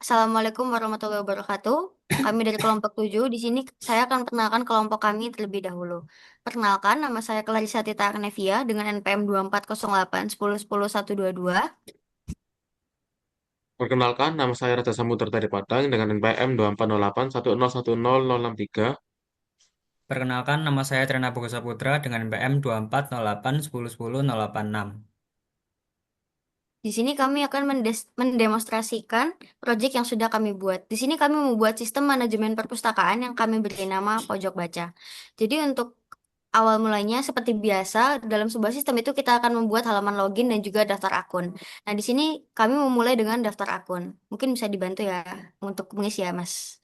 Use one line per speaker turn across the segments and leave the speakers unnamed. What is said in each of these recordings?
Assalamualaikum warahmatullahi wabarakatuh. Kami dari kelompok 7. Di sini saya akan perkenalkan kelompok kami terlebih dahulu. Perkenalkan, nama saya Clarissa Tita Arnevia dengan NPM 2408 10 10 122.
Perkenalkan, nama saya Raja Samudra dari Padang dengan NPM 2408 10101063.
Perkenalkan, nama saya Trena Bogo Saputra dengan BM 2408 10 10 086.
Di sini kami akan mendemonstrasikan proyek yang sudah kami buat. Di sini kami membuat sistem manajemen perpustakaan yang kami beri nama Pojok Baca. Jadi untuk awal mulanya seperti biasa, dalam sebuah sistem itu kita akan membuat halaman login dan juga daftar akun. Nah, di sini kami memulai dengan daftar akun. Mungkin bisa dibantu ya untuk mengisi ya, Mas.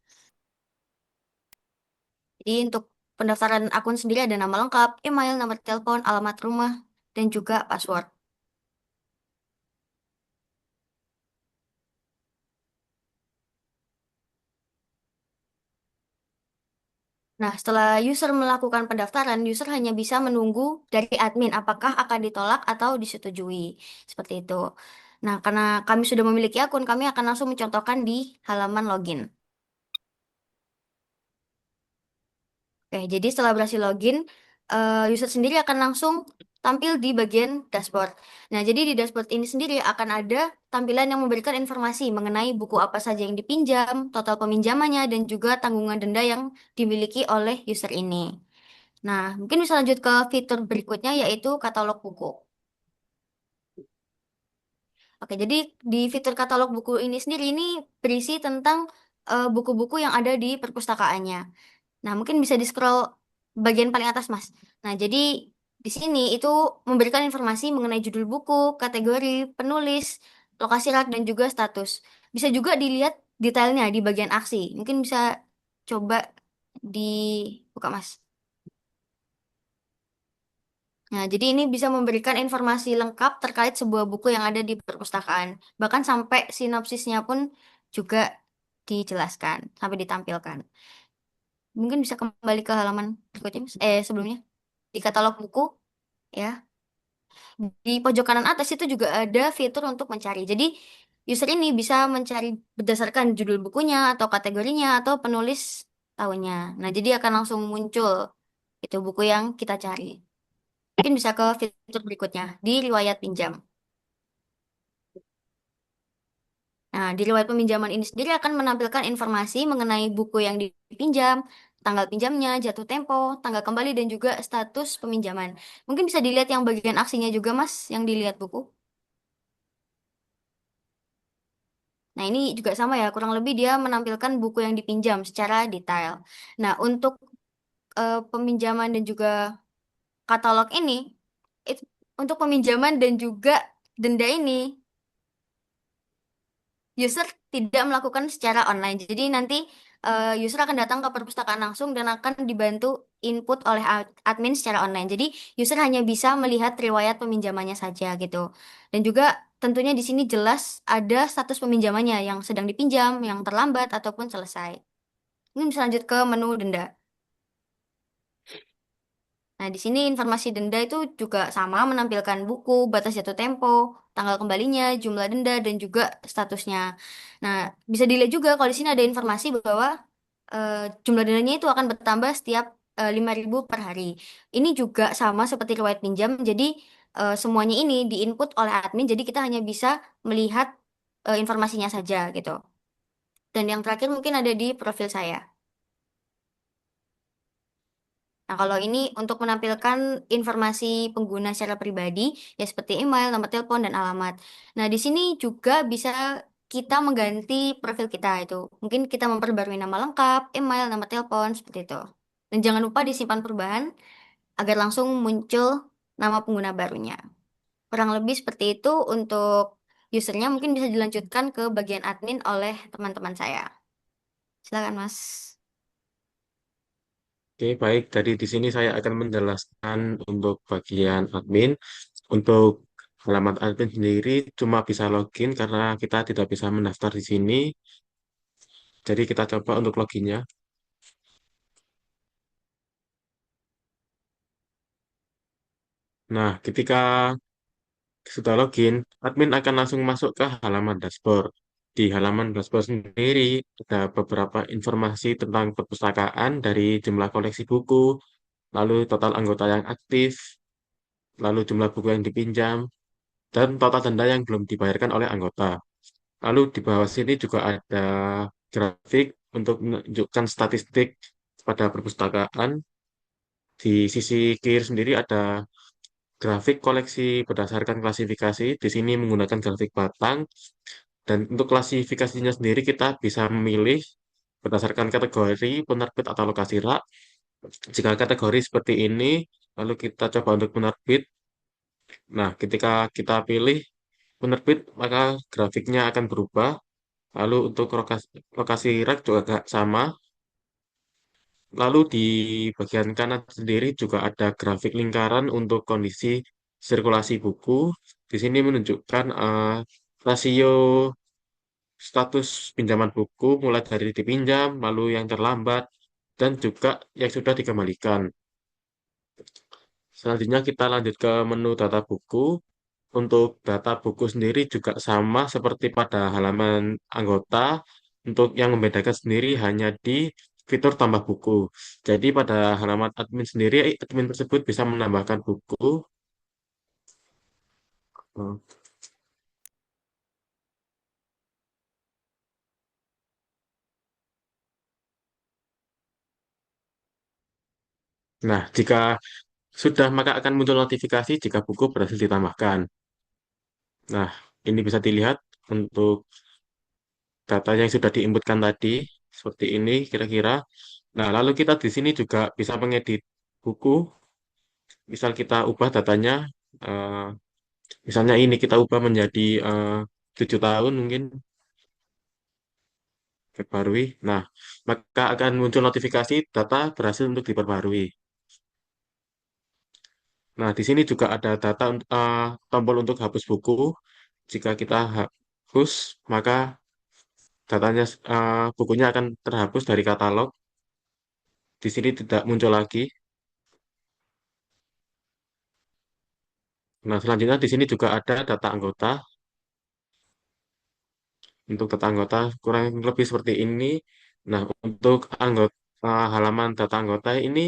Jadi untuk pendaftaran akun sendiri ada nama lengkap, email, nomor telepon, alamat rumah, dan juga password. Nah, setelah user melakukan pendaftaran, user hanya bisa menunggu dari admin apakah akan ditolak atau disetujui. Seperti itu. Nah, karena kami sudah memiliki akun, kami akan langsung mencontohkan di halaman login. Oke, jadi setelah berhasil login, user sendiri akan langsung tampil di bagian dashboard. Nah, jadi di dashboard ini sendiri akan ada tampilan yang memberikan informasi mengenai buku apa saja yang dipinjam, total peminjamannya, dan juga tanggungan denda yang dimiliki oleh user ini. Nah, mungkin bisa lanjut ke fitur berikutnya yaitu katalog buku. Oke, jadi di fitur katalog buku ini sendiri ini berisi tentang buku-buku yang ada di perpustakaannya. Nah, mungkin bisa di-scroll bagian paling atas, Mas. Nah, jadi di sini itu memberikan informasi mengenai judul buku, kategori, penulis, lokasi rak, dan juga status. Bisa juga dilihat detailnya di bagian aksi. Mungkin bisa coba dibuka, Mas. Nah, jadi ini bisa memberikan informasi lengkap terkait sebuah buku yang ada di perpustakaan. Bahkan sampai sinopsisnya pun juga dijelaskan, sampai ditampilkan. Mungkin bisa kembali ke halaman berikutnya, Mas. Sebelumnya. Di katalog buku, ya. Di pojok kanan atas itu juga ada fitur untuk mencari. Jadi, user ini bisa mencari berdasarkan judul bukunya, atau kategorinya, atau penulis tahunnya. Nah, jadi akan langsung muncul itu buku yang kita cari. Mungkin bisa ke fitur berikutnya, di riwayat pinjam. Nah, di riwayat peminjaman ini sendiri akan menampilkan informasi mengenai buku yang dipinjam, tanggal pinjamnya, jatuh tempo, tanggal kembali, dan juga status peminjaman. Mungkin bisa dilihat yang bagian aksinya juga, Mas, yang dilihat buku. Nah, ini juga sama ya, kurang lebih dia menampilkan buku yang dipinjam secara detail. Nah, untuk peminjaman dan juga katalog ini, it- untuk peminjaman dan juga denda ini, user tidak melakukan secara online. Jadi nanti user akan datang ke perpustakaan langsung dan akan dibantu input oleh admin secara online. Jadi user hanya bisa melihat riwayat peminjamannya saja gitu. Dan juga tentunya di sini jelas ada status peminjamannya yang sedang dipinjam, yang terlambat ataupun selesai. Ini bisa lanjut ke menu denda. Nah, di sini informasi denda itu juga sama menampilkan buku, batas jatuh tempo, tanggal kembalinya, jumlah denda, dan juga statusnya. Nah, bisa dilihat juga kalau di sini ada informasi bahwa eh, jumlah dendanya itu akan bertambah setiap 5.000 per hari. Ini juga sama seperti riwayat pinjam, jadi semuanya ini diinput oleh admin, jadi kita hanya bisa melihat informasinya saja gitu. Dan yang terakhir mungkin ada di profil saya. Nah, kalau ini untuk menampilkan informasi pengguna secara pribadi, ya seperti email, nomor telepon, dan alamat. Nah, di sini juga bisa kita mengganti profil kita itu. Mungkin kita memperbarui nama lengkap, email, nomor telepon, seperti itu. Dan jangan lupa disimpan perubahan agar langsung muncul nama pengguna barunya. Kurang lebih seperti itu untuk usernya. Mungkin bisa dilanjutkan ke bagian admin oleh teman-teman saya. Silakan, Mas.
Oke, baik. Jadi di sini saya akan menjelaskan untuk bagian admin. Untuk halaman admin sendiri cuma bisa login karena kita tidak bisa mendaftar di sini. Jadi kita coba untuk loginnya. Nah, ketika sudah login, admin akan langsung masuk ke halaman dashboard. di halaman dashboard sendiri ada beberapa informasi tentang perpustakaan dari jumlah koleksi buku, lalu total anggota yang aktif, lalu jumlah buku yang dipinjam, dan total denda yang belum dibayarkan oleh anggota. Lalu di bawah sini juga ada grafik untuk menunjukkan statistik pada perpustakaan. Di sisi kiri sendiri ada grafik koleksi berdasarkan klasifikasi. Di sini menggunakan grafik batang. Dan untuk klasifikasinya sendiri kita bisa memilih berdasarkan kategori, penerbit, atau lokasi rak. Jika kategori seperti ini, lalu kita coba untuk penerbit. Nah, ketika kita pilih penerbit, maka grafiknya akan berubah. Lalu untuk lokasi rak juga agak sama. Lalu di bagian kanan sendiri juga ada grafik lingkaran untuk kondisi sirkulasi buku. Di sini menunjukkan rasio status pinjaman buku mulai dari dipinjam, lalu yang terlambat, dan juga yang sudah dikembalikan. Selanjutnya kita lanjut ke menu data buku. Untuk data buku sendiri juga sama seperti pada halaman anggota. Untuk yang membedakan sendiri hanya di fitur tambah buku. Jadi pada halaman admin sendiri, admin tersebut bisa menambahkan buku. Nah, jika sudah maka akan muncul notifikasi jika buku berhasil ditambahkan. Nah, ini bisa dilihat untuk data yang sudah diinputkan tadi, seperti ini kira-kira. Nah, lalu kita di sini juga bisa mengedit buku. Misal kita ubah datanya, eh, misalnya ini kita ubah menjadi 7 tahun mungkin, diperbarui. Nah, maka akan muncul notifikasi data berhasil untuk diperbarui. Nah, di sini juga ada data tombol untuk hapus buku. Jika kita hapus, maka datanya bukunya akan terhapus dari katalog. Di sini tidak muncul lagi. Nah, selanjutnya di sini juga ada data anggota. Untuk data anggota kurang lebih seperti ini. Nah, untuk anggota halaman data anggota ini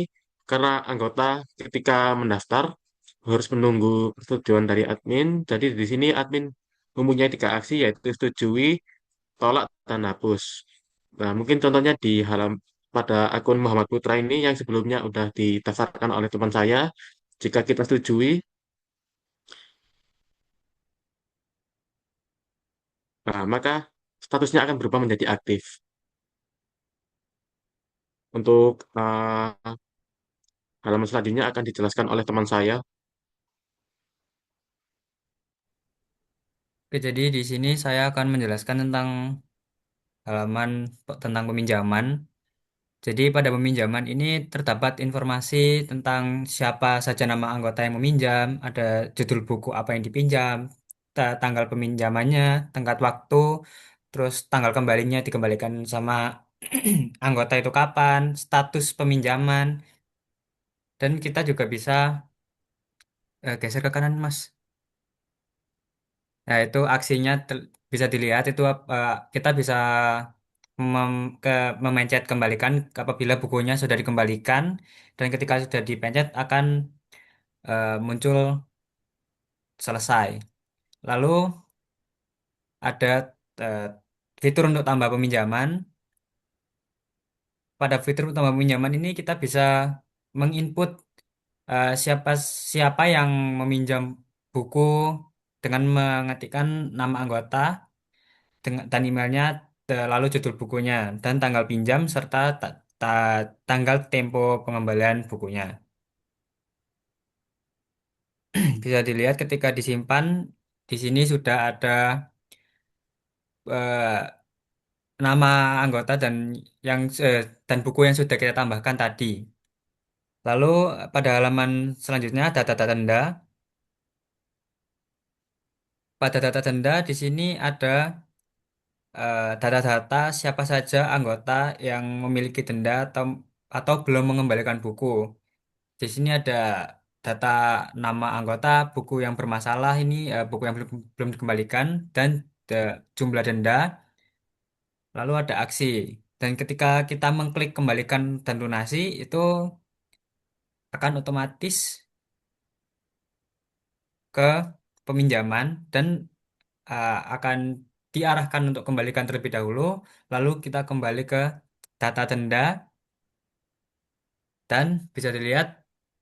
karena anggota ketika mendaftar harus menunggu persetujuan dari admin. Jadi di sini admin mempunyai 3 aksi yaitu setujui, tolak, dan hapus. Nah, mungkin contohnya di pada akun Muhammad Putra ini yang sebelumnya udah didaftarkan oleh teman saya. Jika kita setujui, nah, maka statusnya akan berubah menjadi aktif. Untuk halaman selanjutnya akan dijelaskan oleh teman saya.
Oke, jadi di sini saya akan menjelaskan tentang halaman tentang peminjaman. Jadi pada peminjaman ini terdapat informasi tentang siapa saja nama anggota yang meminjam, ada judul buku apa yang dipinjam, tanggal peminjamannya, tenggat waktu, terus tanggal kembalinya dikembalikan sama anggota itu kapan, status peminjaman, dan kita juga bisa geser ke kanan, Mas. Nah, itu aksinya bisa dilihat itu kita bisa ke memencet kembalikan apabila bukunya sudah dikembalikan dan ketika sudah dipencet akan muncul selesai. Lalu ada eh, fitur untuk tambah peminjaman. Pada fitur tambah peminjaman ini kita bisa menginput siapa siapa yang meminjam buku dengan mengetikkan nama anggota dan emailnya, lalu judul bukunya dan tanggal pinjam serta tanggal tempo pengembalian bukunya. Bisa dilihat ketika disimpan di sini sudah ada eh, nama anggota dan buku yang sudah kita tambahkan tadi. Lalu pada halaman selanjutnya ada data denda. Pada data denda di sini ada data-data siapa saja anggota yang memiliki denda atau belum mengembalikan buku. Di sini ada data nama anggota, buku yang bermasalah ini, buku yang belum dikembalikan, dan jumlah denda. lalu ada aksi. Dan ketika kita mengklik kembalikan dan lunasi, itu akan otomatis ke peminjaman dan akan diarahkan untuk kembalikan terlebih dahulu, lalu kita kembali ke data denda dan bisa dilihat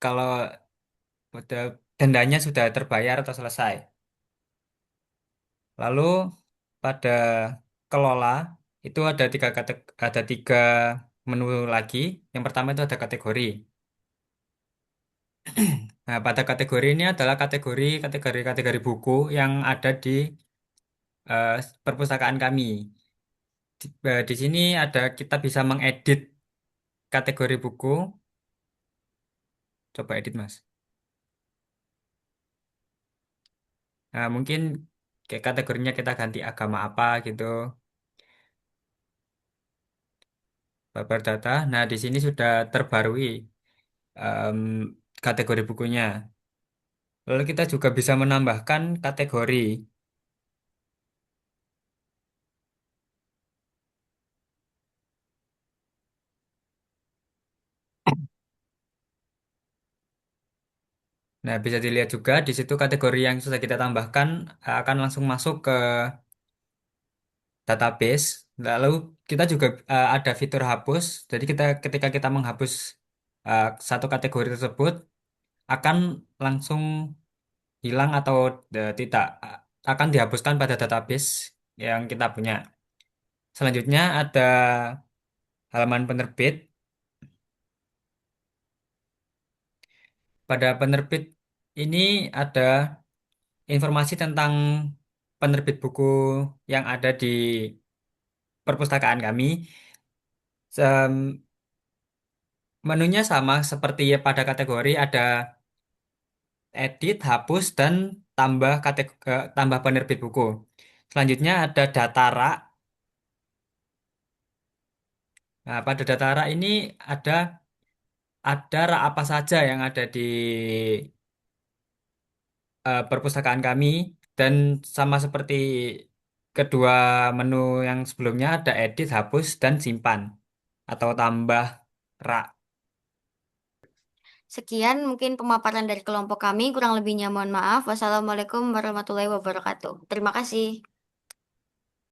kalau dendanya sudah terbayar atau selesai. Lalu pada kelola itu ada tiga menu lagi. Yang pertama itu ada kategori. Nah, pada kategori ini adalah kategori buku yang ada di eh, perpustakaan kami. Di sini kita bisa mengedit kategori buku. Coba edit, Mas. Nah, mungkin kayak kategorinya kita ganti agama apa gitu, babar data. Nah, di sini sudah terbarui em, kategori bukunya. Lalu kita juga bisa menambahkan kategori. Nah, bisa dilihat juga di situ kategori yang sudah kita tambahkan akan langsung masuk ke database. Lalu kita juga ada fitur hapus. Jadi ketika kita menghapus satu kategori tersebut akan langsung hilang atau tidak akan dihapuskan pada database yang kita punya. Selanjutnya ada halaman penerbit. Pada penerbit ini ada informasi tentang penerbit buku yang ada di perpustakaan kami. Menunya sama seperti pada kategori, ada edit, hapus, dan tambah penerbit buku. Selanjutnya ada data rak. Nah, pada data rak ini ada ada rak apa saja yang ada di perpustakaan kami, dan sama seperti kedua menu yang sebelumnya ada edit, hapus, dan simpan atau tambah rak.
Sekian mungkin pemaparan dari kelompok kami. Kurang lebihnya mohon maaf. Wassalamualaikum warahmatullahi wabarakatuh. Terima kasih.